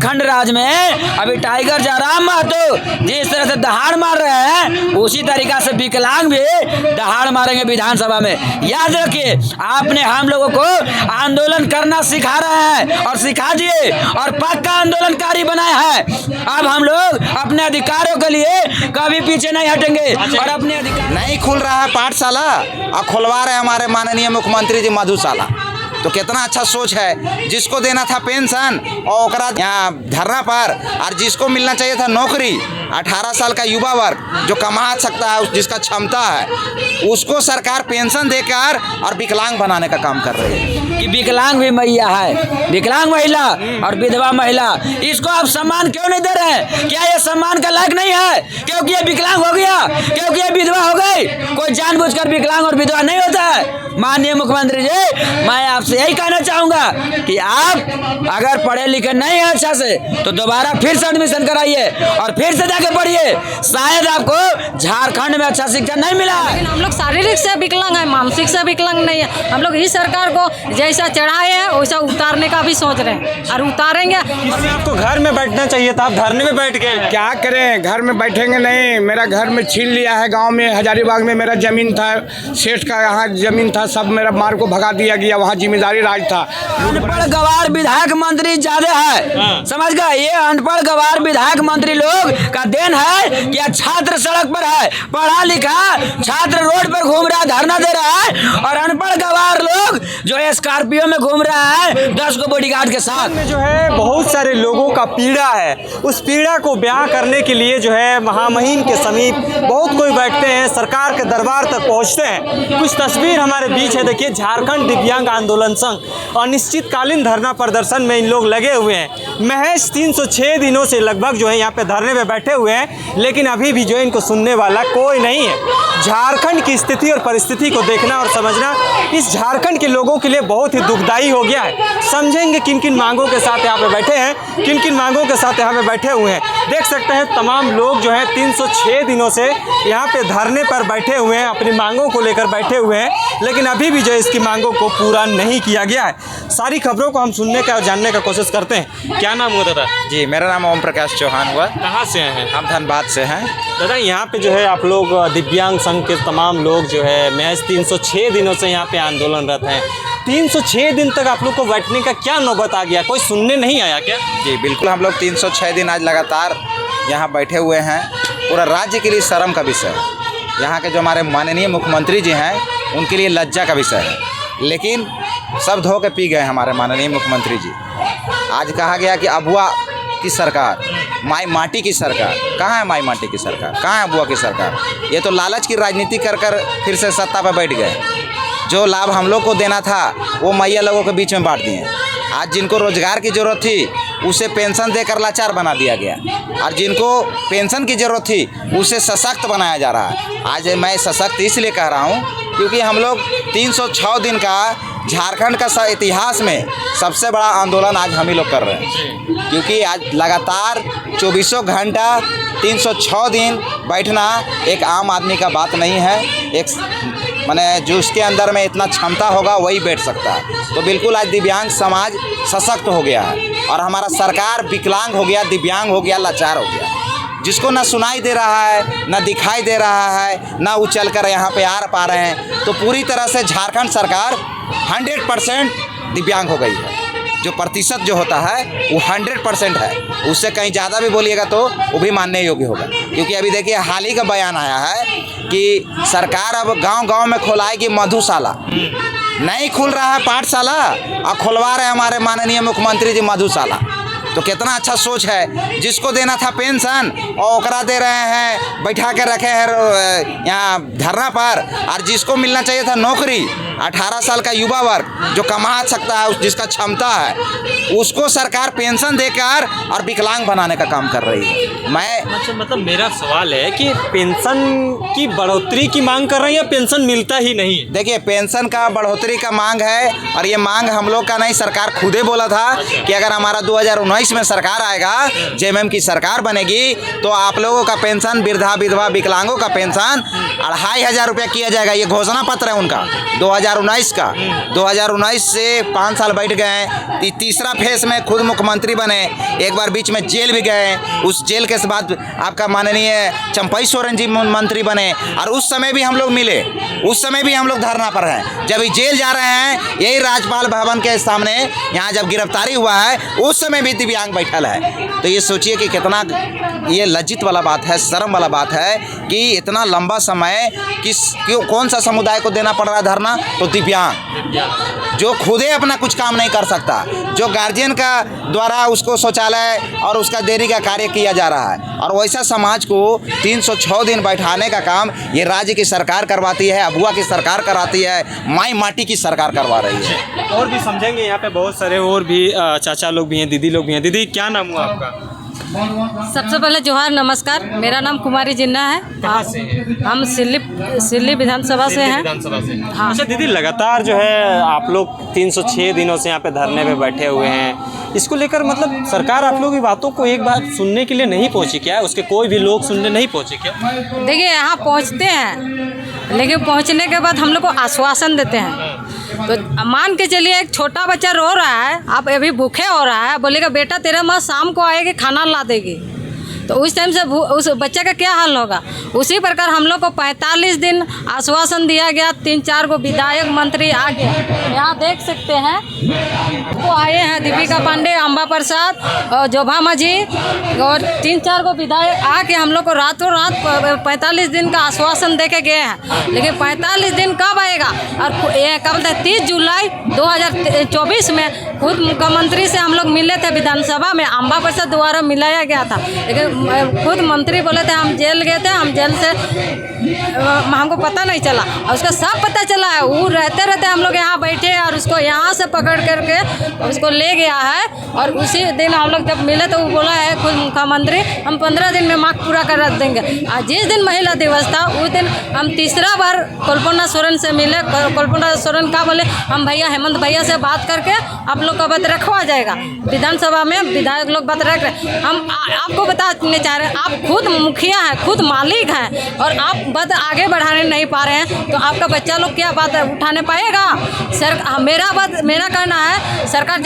झारखंड राज्य में अभी टाइगर जयराम महतो जिस तरह से दहाड़ मार रहे हैं, उसी तरीका से विकलांग भी दहाड़ मारेंगे विधानसभा में। याद रखिए, आपने हम लोगों को आंदोलन करना सिखा रहे हैं और सिखा दिए और पक्का आंदोलनकारी बनाए हैं। अब हम लोग अपने अधिकारों के लिए कभी पीछे नहीं हटेंगे और अपने अधिकार नहीं खुल रहा है पाठशाला और खुलवा रहे हमारे माननीय मुख्यमंत्री जी मधुशाला। तो कितना अच्छा सोच है। जिसको देना था पेंशन और ओकरा यहाँ धरना पर, और जिसको मिलना चाहिए था नौकरी, 18 साल का युवा वर्ग जो कमा सकता है, जिसका क्षमता है, उसको सरकार पेंशन देकर और विकलांग बनाने का काम कर रही है। कि विकलांग भी मैया है, विकलांग महिला और विधवा महिला, इसको आप सम्मान क्यों नहीं दे रहे हैं? क्या ये सम्मान का लायक नहीं है? क्योंकि ये विकलांग हो गया, क्योंकि ये विधवा हो गई? कोई जानबूझकर विकलांग और विधवा नहीं होता है। माननीय मुख्यमंत्री जी, मैं आपसे यही कहना चाहूंगा कि आप अगर पढ़े लिखे नहीं हैं अच्छा से, तो दोबारा फिर से एडमिशन कराइए और फिर से जाके पढ़िए। शायद आपको झारखंड में अच्छा शिक्षा नहीं मिला है। हम लोग शारीरिक से विकलांग है, मानसिक से विकलांग नहीं है। हम लोग इस सरकार को जैसा चढ़ाए हैं वैसा उतारने का भी सोच रहे हैं और उतारेंगे। आपको घर में बैठना चाहिए था, आप धरने में बैठ गए। क्या करें, घर में बैठेंगे नहीं। मेरा घर में छीन लिया है। गांव में हजारीबाग में मेरा जमीन था, सेठ का यहाँ जमीन था, सब मेरा मार को भगा दिया गया। वहाँ जिम्मेदारी राज था। अनपढ़ गवार विधायक मंत्री ज्यादा है, समझ गए? ये अनपढ़ गवार विधायक मंत्री लोग का देन है कि छात्र सड़क पर है, पढ़ा लिखा छात्र रोड पर घूम रहा है, धरना दे रहा है, और अनपढ़ गवार लोग जो है स्कॉर्पियो में घूम रहा है 10 को बॉडीगार्ड के साथ। में जो है बहुत सारे लोगों का पीड़ा है, उस पीड़ा को बयां करने के लिए जो है महामहिम के समीप बहुत कोई बैठते हैं, सरकार के दरबार तक पहुंचते हैं। कुछ तस्वीर हमारे बीच है, देखिए झारखंड दिव्यांग आंदोलन संघ अनिश्चितकालीन धरना प्रदर्शन में इन लोग लगे हुए हैं। महज 306 दिनों से लगभग जो है यहाँ पे धरने पे बैठे हुए हैं, लेकिन अभी भी जो है इनको सुनने वाला कोई नहीं है। झारखंड की स्थिति और परिस्थिति को देखना और समझना इस झारखंड के लोगों के लिए बहुत ही दुखदायी हो गया है। समझेंगे किन किन मांगों के साथ यहाँ पे बैठे हैं, किन किन मांगों के साथ यहाँ पे बैठे हुए हैं। देख सकते हैं तमाम लोग जो है 306 दिनों से यहाँ पे धरने पर बैठे हुए हैं, अपनी मांगों को लेकर बैठे हुए हैं, लेकिन अभी भी जो है इसकी मांगों को पूरा नहीं किया गया है। सारी खबरों को हम सुनने का और जानने का कोशिश करते हैं। क्या नाम हुआ दादा? जी, मेरा नाम ओम प्रकाश चौहान हुआ। कहाँ से हैं? हम धनबाद से हैं। दादा, यहाँ पे जो है आप लोग दिव्यांग संघ के तमाम लोग जो है महज 306 दिनों से यहाँ पे आंदोलनरत हैं। 306 दिन तक आप लोग को बैठने का क्या नौबत आ गया? कोई सुनने नहीं आया क्या? जी बिल्कुल, हम लोग 306 दिन आज लगातार यहाँ बैठे हुए हैं। पूरा राज्य के लिए शर्म का विषय है। यहाँ के जो हमारे माननीय मुख्यमंत्री जी हैं, उनके लिए लज्जा का विषय है, लेकिन सब धो के पी गए हमारे माननीय मुख्यमंत्री जी। आज कहा गया कि अबुआ की सरकार, माई माटी की सरकार। कहाँ है माई माटी की सरकार? कहाँ है अबुआ की सरकार? ये तो लालच की राजनीति कर कर फिर से सत्ता पर बैठ गए। जो लाभ हम लोग को देना था वो मैया लोगों के बीच में बांट दिए। आज जिनको रोजगार की ज़रूरत थी उसे पेंशन देकर लाचार बना दिया गया, और जिनको पेंशन की ज़रूरत थी उसे सशक्त बनाया जा रहा है। आज मैं सशक्त इसलिए कह रहा हूँ क्योंकि हम लोग 306 दिन का झारखंड का इतिहास में सबसे बड़ा आंदोलन आज हम ही लोग कर रहे हैं। क्योंकि आज लगातार 24 घंटा 306 दिन बैठना एक आम आदमी का बात नहीं है। एक माने जो उसके अंदर में इतना क्षमता होगा वही बैठ सकता है। तो बिल्कुल आज दिव्यांग समाज सशक्त हो गया है और हमारा सरकार विकलांग हो गया, दिव्यांग हो गया, लाचार हो गया। जिसको ना सुनाई दे रहा है, ना दिखाई दे रहा है, ना वो चल कर यहाँ पे आ पा रहे हैं। तो पूरी तरह से झारखंड सरकार 100% दिव्यांग हो गई है। जो प्रतिशत जो होता है वो 100% है। उससे कहीं ज़्यादा भी बोलिएगा तो वो भी मानने योग्य होगा। क्योंकि अभी देखिए हाल ही का बयान आया है कि सरकार अब गांव-गांव में खोलाएगी मधुशाला। नहीं खुल रहा है पाठशाला और खुलवा रहे हमारे माननीय मुख्यमंत्री जी मधुशाला। तो कितना अच्छा सोच है। जिसको देना था पेंशन और ओकरा दे रहे हैं, बैठा के रखे हैं यहाँ धरना पर, और जिसको मिलना चाहिए था नौकरी, 18 साल का युवा वर्ग जो कमा सकता है, जिसका क्षमता है, उसको सरकार पेंशन देकर और विकलांग बनाने का काम कर रही है। मैं मतलब मेरा सवाल है कि पेंशन की बढ़ोतरी की मांग कर रहे हैं या पेंशन मिलता ही नहीं? देखिए, पेंशन का बढ़ोतरी का मांग है, और ये मांग हम लोग का नहीं, सरकार खुद ही बोला था कि अगर हमारा 2019 में सरकार आएगा, जेएमएम की सरकार बनेगी, तो आप लोगों का पेंशन, वृद्धा विधवा विकलांगों का पेंशन 2500 रुपया किया जाएगा। ये घोषणा पत्र है उनका। 2019 का 2019 से 5 साल बैठ गए हैं। तीसरा फेस में खुद मुख्यमंत्री बने, एक बार बीच में जेल भी गए, उस जेल के बाद आपका माननीय चंपई सोरेन जी मंत्री बने, और उस समय भी हम लोग मिले, उस समय भी हम लोग धरना पर हैं। जब ये जेल जा रहे हैं यही राज्यपाल भवन के सामने, यहाँ जब गिरफ्तारी हुआ है उस समय भी दिव्यांग बैठल है। तो ये सोचिए कि कितना ये लज्जित वाला बात है, शर्म वाला बात है कि इतना लंबा समय कौन सा समुदाय को देना पड़ रहा है धरना? तो दिव्यांग, जो खुदे अपना कुछ काम नहीं कर सकता, जो गार्जियन का द्वारा उसको शौचालय और उसका देरी का कार्य किया जा रहा है, और वैसा समाज को 306 दिन बैठाने का काम ये राज्य की सरकार करवाती है, अबुआ की सरकार कराती है, माई माटी की सरकार करवा रही है। और भी समझेंगे, यहाँ पे बहुत सारे और भी चाचा लोग भी हैं, दीदी लोग भी हैं। दीदी क्या नाम हुआ आपका? सबसे पहले जोहार, नमस्कार। मेरा नाम कुमारी जिन्ना है। कहाँ से हैं? हम सिल्ली विधानसभा से हैं। विधानसभा से। हाँ। अच्छा दीदी, लगातार जो है आप लोग 306 दिनों से यहाँ पे धरने पे बैठे हुए हैं, इसको लेकर मतलब सरकार आप लोगों की बातों को एक बार सुनने के लिए नहीं पहुँची क्या? उसके कोई भी लोग सुनने नहीं पहुँचे क्या? देखिए, यहाँ पहुँचते हैं, लेकिन पहुँचने के बाद हम लोग को आश्वासन देते हैं। तो मान के चलिए एक छोटा बच्चा रो रहा है, आप अभी भूखे हो रहा है, बोलेगा बेटा तेरा माँ शाम को आएगी खाना ला देगी, तो उस टाइम से उस बच्चे का क्या हाल होगा? उसी प्रकार हम लोग को 45 दिन आश्वासन दिया गया। 3-4 को विधायक मंत्री आ गया, यहाँ देख सकते हैं वो आए हैं, दीपिका पांडे, अम्बा प्रसाद और जोभा माझी, और 3-4 को विधायक आके हम लोग को रातों रात 45 दिन का आश्वासन दे के गए हैं। लेकिन 45 दिन कब आएगा? और ये कब तक? 30 जुलाई 2024 में खुद मुख्यमंत्री से हम लोग मिले थे विधानसभा में, अम्बा प्रसाद द्वारा मिलाया गया था, लेकिन खुद मंत्री बोले थे हम जेल गए थे, हम जेल से हमको पता नहीं चला, और उसका सब पता चला है। वो रहते रहते हम लोग यहाँ बैठे और उसको यहाँ से पकड़ करके उसको ले गया है, और उसी दिन हम लोग जब मिले तो वो बोला है खुद मुख्यमंत्री हम 15 दिन में मांग पूरा कर देंगे। आज जिस दिन महिला दिवस था उस दिन हम तीसरा बार कल्पना सोरेन से मिले। कल्पना सोरेन का बोले हम भैया हेमंत भैया से बात करके आप लोग का बात रखवा जाएगा, विधानसभा में विधायक लोग बात रख रहे। हम आपको बताने चाह रहे हैं, आप खुद मुखिया हैं, खुद मालिक हैं, और आप बात आगे बढ़ाने नहीं पा रहे हैं, तो आपका बच्चा लोग क्या बात उठाने पाएगा? मेरा कहना है सरकार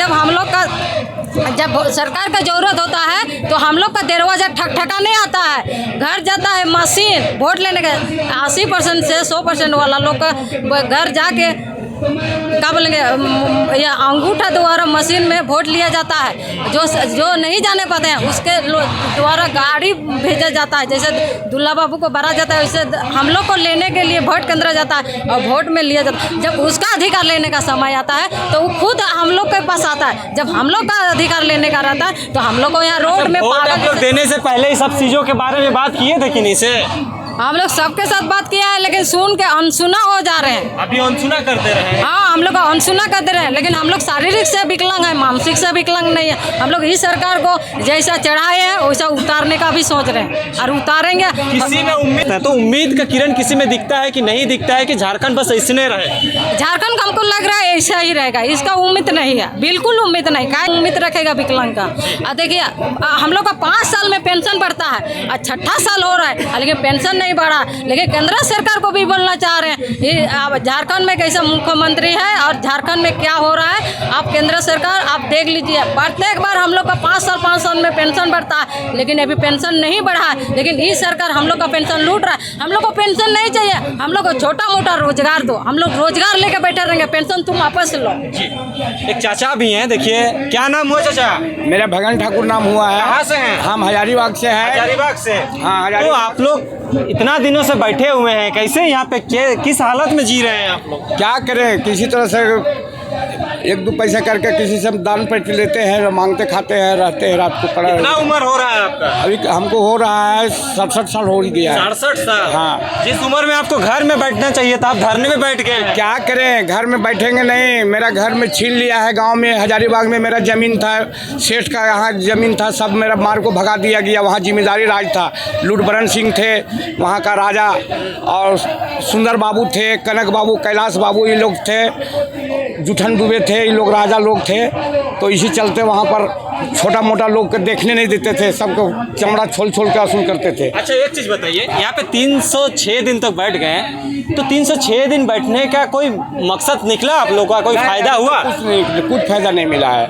जब सरकार का जरूरत होता है तो हम लोग का दरवाजा ठकठकाने आता है, घर जाता है मशीन वोट लेने का। 80% से 100% वाला लोग का घर जाके क्या बोलेंगे, या अंगूठा द्वारा मशीन में वोट लिया जाता है। जो नहीं जाने पाते हैं उसके द्वारा गाड़ी भेजा जाता है, जैसे दुल्ला बाबू को भरा जाता है, वैसे हम लोग को लेने के लिए वोट केंद्र जाता है और वोट में लिया जाता है। जब उसका अधिकार लेने का समय आता है तो वो खुद हम लोग के पास आता है। जब हम लोग का अधिकार लेने का रहता है तो हम लोग को यहाँ रोड में पागल देने से पहले ही सब चीज़ों के बारे में बात किए थे कि नहीं से? हम लोग सबके साथ बात किया है, लेकिन सुन के अनसुना हो जा रहे हैं। अभी अनसुना करते रहे हैं। हाँ, हम लोग अनसुना करते रहे, लेकिन हम लोग शारीरिक से विकलांग है, मानसिक से विकलांग नहीं है। हम लोग इस सरकार को जैसा चढ़ाए हैं वैसा उतारने का भी सोच रहे हैं, और उतारेंगे। किसी में उम्मीद है तो उम्मीद का किरण किसी में दिखता है कि नहीं दिखता है कि झारखंड बस ऐसने रहे? झारखंड का हमको लग रहा है ऐसा ही रहेगा, इसका उम्मीद नहीं है, बिल्कुल उम्मीद नहीं। क्या उम्मीद रखेगा विकलांग का? देखिए हम लोग का 5 साल में पेंशन बढ़ता है, और 6ठा साल हो रहा है लेकिन पेंशन नहीं बढ़ा। लेकिन केंद्र सरकार को भी बोलना चाह रहे हैं, झारखंड में कैसा मुख्यमंत्री है और झारखंड में क्या हो रहा है, आप केंद्र सरकार आप देख लीजिए। प्रत्येक बार हम लोग का 5 साल में पेंशन बढ़ता है, लेकिन अभी पेंशन नहीं बढ़ा है। लेकिन ये सरकार हम लोग का पेंशन लूट रहा है। हम लोग को पेंशन नहीं चाहिए, हम लोग को छोटा मोटा रोजगार दो, हम लोग रोजगार लेकर बैठे रहेंगे, पेंशन तुम वापस लो। एक चाचा भी हैं, देखिए क्या नाम हुआ चाचा? मेरा भगन ठाकुर नाम हुआ है। कहाँ से हैं? हम हजारीबाग से हैं। हजारीबाग से? हाँ, तो आप लोग इतना दिनों से बैठे हुए हैं, कैसे यहाँ पे किस हालत में जी रहे हैं आप लोग? क्या करें, किसी तरह से 1-2 पैसा करके किसी से दान पेट लेते हैं, मांगते खाते हैं, रहते हैं रात को पड़ा। कितना उम्र हो रहा है आपका? अभी हमको हो रहा है 67 साल हो गया है। 67 साल? हाँ। जिस उम्र में आपको घर में बैठना चाहिए था आप धरने में बैठ गए। क्या करें, घर में बैठेंगे नहीं। मेरा घर में छीन लिया है, गांव में हजारीबाग में मेरा ज़मीन था, सेठ का यहाँ ज़मीन था, सब मेरा मार को भगा दिया गया। वहाँ जिम्मेदारी राज था, लुटबरन सिंह थे वहाँ का राजा, और सुंदर बाबू थे, कनक बाबू, कैलाश बाबू, ये लोग थे, जुठन दुबे थे, ये लोग राजा लोग थे। तो इसी चलते वहाँ पर छोटा मोटा लोग को देखने नहीं देते थे, सबको चमड़ा छोल छोल के वसूल करते थे। अच्छा एक चीज़ बताइए, यहाँ पे 306 दिन तक बैठ गए हैं, तो 306 दिन बैठने का कोई मकसद निकला आप लोगों का, कोई फायदा हुआ? कुछ फायदा नहीं मिला है,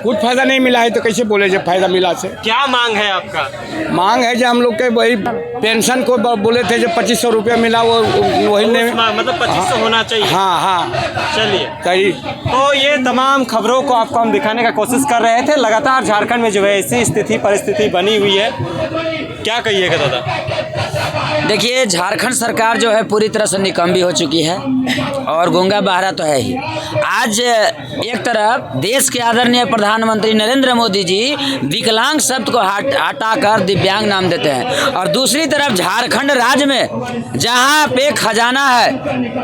कुछ फायदा नहीं मिला है तो कैसे बोले जब फायदा मिला से। क्या मांग है आपका? मांग है जो हम लोग के वही पेंशन को बोले थे जो 2500 रुपया मिला वो वही नहीं, मतलब 2500 होना चाहिए। हाँ हाँ चलिए, कही तो ये तमाम खबरों को आपको हम दिखाने का कोशिश कर रहे थे। लगातार झारखंड में जो है ऐसी स्थिति परिस्थिति बनी हुई है, क्या कहिएगा दादा? देखिए, झारखंड सरकार जो है पूरी तरह से निकम्मी हो चुकी है और गूंगा बहरा तो है ही। आज एक तरफ देश के आदरणीय प्रधानमंत्री नरेंद्र मोदी जी विकलांग शब्द को हटाकर दिव्यांग नाम देते हैं, और दूसरी तरफ झारखंड राज्य में जहां पे खजाना है,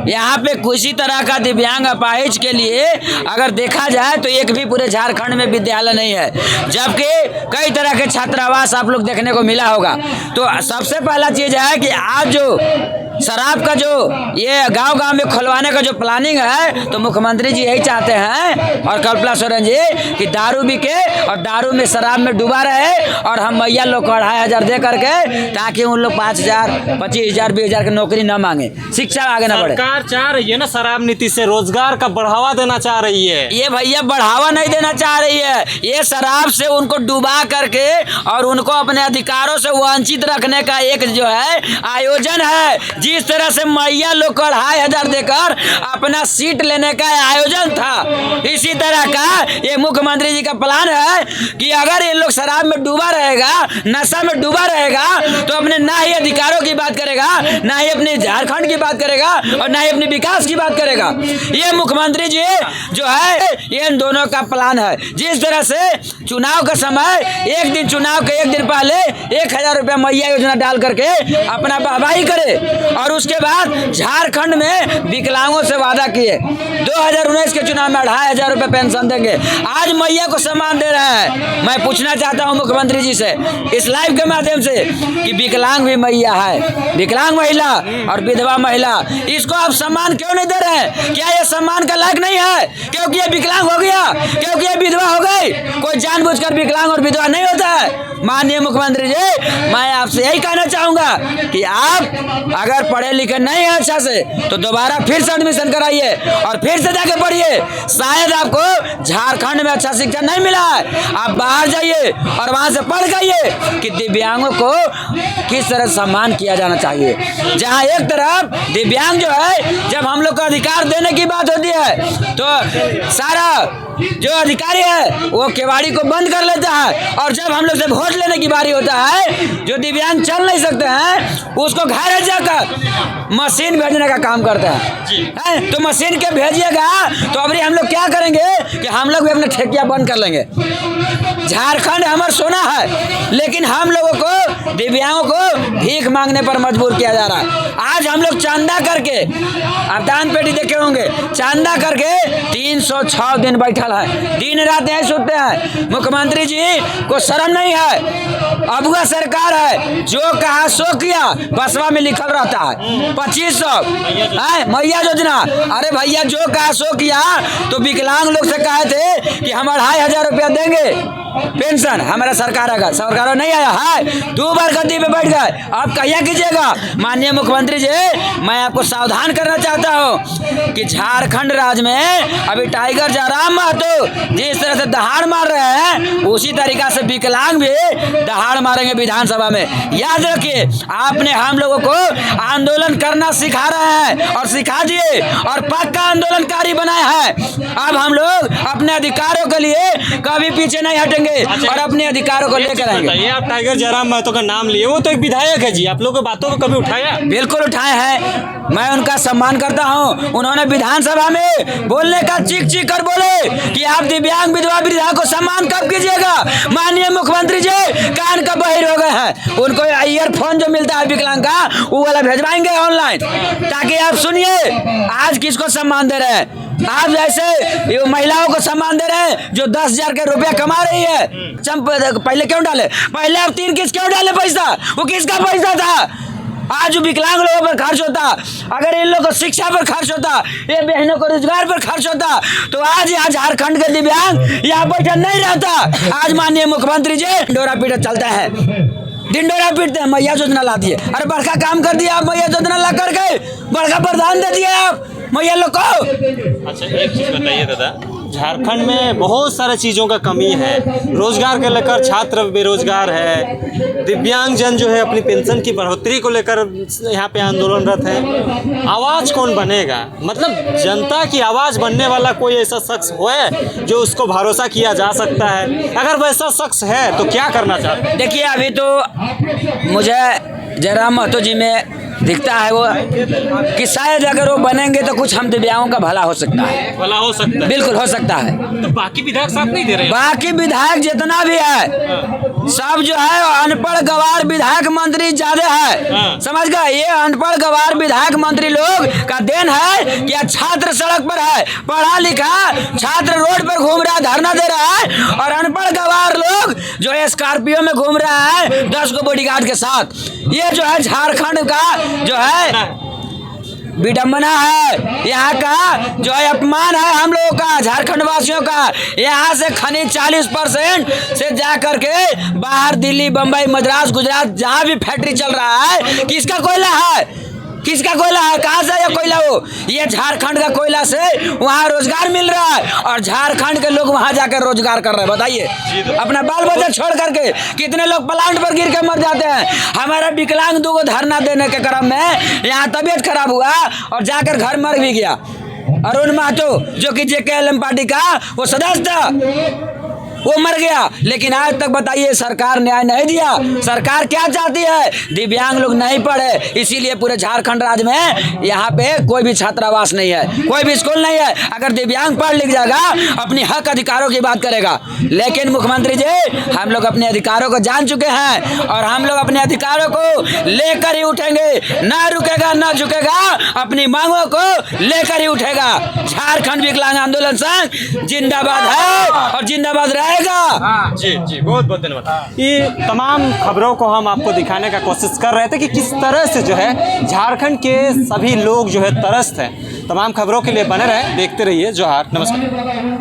यहाँ पे किसी तरह का दिव्यांग अपाहिज के लिए अगर देखा जाए तो एक भी पूरे झारखंड में विद्यालय नहीं है, जबकि कई तरह के छात्रावास आप लोग देखने को मिला होगा। तो सबसे पहला चीज़ है कि आज जो शराब का जो ये गांव-गांव में खुलवाने का जो प्लानिंग है, तो मुख्यमंत्री जी यही चाहते हैं और कल्पना सोरेन जी कि दारू बिके और दारू में शराब में डूबा रहे, और हम मैया लोग को 2500 दे करके ताकि उन लोग 5000, 25,000, 20,000 की नौकरी न मांगे, शिक्षा आगे न बढ़े। सरकार चाह रही है ना शराब नीति से रोजगार का बढ़ावा देना चाह रही है। ये भैया बढ़ावा नहीं देना चाह रही है, ये शराब से उनको डुबा करके और उनको अपने अधिकारों से वंचित रखने का एक जो है आयोजन है। जिस तरह से मैया लोग को 2500 देकर अपना सीट लेने का आयोजन था, इसी तरह का ये मुख्यमंत्री जी का प्लान है कि अगर ये लोग शराब में डूबा रहेगा, नशा में डूबा रहेगा, तो अपने ना ही अधिकारों की बात करेगा, ना ही अपने झारखंड की बात करेगा और ना ही अपने विकास की बात करेगा। ये मुख्यमंत्री जी जो है ये इन दोनों का प्लान है। जिस तरह से चुनाव का समय एक दिन, चुनाव के एक दिन पहले 1000 रुपया मैया योजना डाल करके अपना वाहवाही करे, और उसके बाद झारखंड में विकलांगों से वादा किए 2019 के चुनाव में 2500 रुपये पेंशन देंगे। आज मैया को सम्मान दे रहे हैं। मैं पूछना चाहता हूं मुख्यमंत्री जी से इस लाइव के माध्यम से कि विकलांग भी मैया है, विकलांग महिला और विधवा महिला, इसको आप सम्मान क्यों नहीं दे रहे हैं? क्या ये सम्मान का लायक नहीं है? क्योंकि ये विकलांग हो गया, क्योंकि ये विधवा हो गई? कोई जानबूझकर विकलांग और विधवा नहीं होता है। माननीय मुख्यमंत्री जी, मैं आपसे यही कहना चाहूंगा कि आप अगर पढ़े लिखे नहीं है अच्छा से, तो दोबारा फिर से एडमिशन कराइए और फिर से जाके पढ़िए। शायद आपको झारखंड में अच्छा शिक्षा नहीं मिला है, आप बाहर जाइए और वहां से पढ़ जाइए कि दिव्यांगों को किस तरह सम्मान किया जाना चाहिए। जहां एक तरफ दिव्यांग जो है, जब हम लोग को अधिकार देने की बात होती है तो सारा जो अधिकारी है वो केवाड़ी को बंद कर लेता है, और जब हम लोग से वोट लेने की बारी होता है, जो दिव्यांग चल नहीं सकते हैं उसको घर जाकर मशीन भेजने का काम करते हैं। तो मशीन के भेजिएगा तो अभी हम लोग क्या करेंगे कि हम लोग भी अपने ठेकिया बंद कर लेंगे। झारखंड हमारा सोना है, लेकिन हम लोगों को, दिव्यांगों को भीख मांगने पर मजबूर किया जा रहा है। आज हम लोग चंदा करके, आप दान पेटी देखे होंगे, चंदा करके 306 दिन बैठल है, दिन रात यहीं सोते हैं। मुख्यमंत्री जी को शर्म नहीं है? अबुआ सरकार है, जो कहा सो किया, बसवा में लिखल रहता है 2500 मैया योजना। अरे भैया, जो कहा सो किया। तो विकलांग लोग से कहे थे कि हम 2500 रुपया देंगे पेंशन, हमारा सरकार आएगा, सरकार नहीं आया है, 2 बार गद्दी पे बैठ गए। आप कहिया कीजिएगा? माननीय मुख्यमंत्री जी, मैं आपको सावधान करना चाहता हूं कि झारखंड राज्य में अभी टाइगर जयराम महतो जिस तरह से दहाड़ मार रहे हैं, उसी तरीका से विकलांग भी दहाड़ मारेंगे विधानसभा में। याद रखिए, आपने हम लोगों को आंदोलन करना सिखा रहे हैं और सिखा दिए और पक्का आंदोलनकारी बनाया है। अब हम लोग अपने अधिकारों के लिए कभी पीछे नहीं हटेंगे और अपने अधिकारों को लेकर आएंगे। ये आप टाइगर जयराम महतो का नाम लिए, वो तो एक विधायक है जी, आप लोगों की बातों को कभी उठाया? बिल्कुल उठाए हैं, मैं उनका सम्मान करता हूं। उन्होंने विधानसभा में बोलने का चीख चीख कर बोले कि आप दिव्यांग विधवा वृद्धा को सम्मान कब कीजिएगा? माननीय मुख्यमंत्री जी कान का बहिर हो गए हैं, उनको ईयरफोन जो मिलता है विकलांग का, वो वाला भेजवाएंगे ऑनलाइन, ताकि आप सुनिए आज किसको सम्मान दे रहे हैं। आप जैसे महिलाओं को सम्मान दे रहे हैं जो 10,000 के रुपया कमा रही है। पहले क्यों डाले? पहले आप 3 किस्त क्यों डाले पैसा? वो किसका पैसा था? आज विकलांग लोगों पर खर्च होता, अगर इन लोगों को शिक्षा पर खर्च होता, ये बहनों को रोजगार पर खर्च होता, तो आज यहाँ झारखंड के दिव्यांग यहाँ बैठा नहीं रहता। आज माननीय मुख्यमंत्री जी डोरा पीटा चलते हैं, डिंडोरा पीटते हैं, मैया योजना ला दिए। अरे बड़का काम कर दिया आप, मैया योजना ला करके बड़का प्रधान दे दिए आप मैया लोग को। अच्छा, एक चीज़ बताइए दादा, झारखंड में बहुत सारे चीज़ों का कमी है, रोजगार को लेकर छात्र बेरोजगार है, दिव्यांगजन जो है अपनी पेंशन की बढ़ोतरी को लेकर यहाँ पे आंदोलनरत है। आवाज़ कौन बनेगा? मतलब जनता की आवाज़ बनने वाला कोई ऐसा शख्स है जो उसको भरोसा किया जा सकता है? अगर वैसा शख्स है तो क्या करना चाहते हैं? देखिए, अभी तो मुझे जयराम महतो जी में दिखता है वो कि शायद अगर वो बनेंगे तो कुछ हम दिव्यांगों का भला हो सकता है। भला हो सकता है, बिल्कुल हो सकता है। तो बाकी विधायक साथ नहीं दे रहे हैं? बाकी विधायक जितना भी है सब जो है अनपढ़ गवार विधायक मंत्री ज्यादा है, समझ गए? ये अनपढ़ गवार विधायक मंत्री लोग का देन है कि छात्र सड़क पर है, पढ़ा लिखा छात्र रोड पर घूम रहा है, धरना दे रहा है, और अनपढ़ गवार लोग जो है स्कॉर्पियो में घूम रहा है 10 को बॉडीगार्ड के साथ। ये जो है झारखंड का जो है विडम्बना है, यहाँ का जो है अपमान है हम लोगों का, झारखंड वासियों का। यहाँ से खनिज 40% से जा करके बाहर दिल्ली, बम्बई, मद्रास, गुजरात जहाँ भी फैक्ट्री चल रहा है, किसका कोयला है? किसका कोयला है? कहाँ से ये कोयला हो? ये झारखंड का कोयला से वहाँ रोजगार मिल रहा है और झारखंड के लोग वहाँ जाकर रोजगार कर रहे हैं। बताइए, अपना बाल बच्चा छोड़ करके कितने लोग प्लांट पर गिर के मर जाते हैं। हमारा विकलांग दो को धरना देने के क्रम में यहाँ तबीयत खराब हुआ और जाकर घर मर भी गया। अरुण महतो जो कि JKLM पार्टी का वो सदस्य था, वो मर गया। लेकिन आज तक बताइए सरकार न्याय नहीं दिया। सरकार क्या चाहती है? दिव्यांग लोग नहीं पढ़े, इसीलिए पूरे झारखंड राज्य में यहाँ पे कोई भी छात्रावास नहीं है, कोई भी स्कूल नहीं है। अगर दिव्यांग पढ़ लिख जाएगा अपनी हक अधिकारों की बात करेगा। लेकिन मुख्यमंत्री जी, हम लोग अपने अधिकारों को जान चुके हैं और हम लोग अपने अधिकारों को लेकर ही उठेंगे, ना रुकेगा ना झुकेगा, अपनी मांगों को लेकर ही उठेगा। झारखंड विकलांग आंदोलन संघ जिंदाबाद है और जिंदाबाद रहेगा। जी, बहुत बहुत धन्यवाद। ये तमाम खबरों को हम आपको दिखाने का कोशिश कर रहे थे कि किस तरह से जो है झारखंड के सभी लोग जो है त्रस्त हैं। तमाम खबरों के लिए बने रहें, देखते रहिए जोहार। नमस्कार।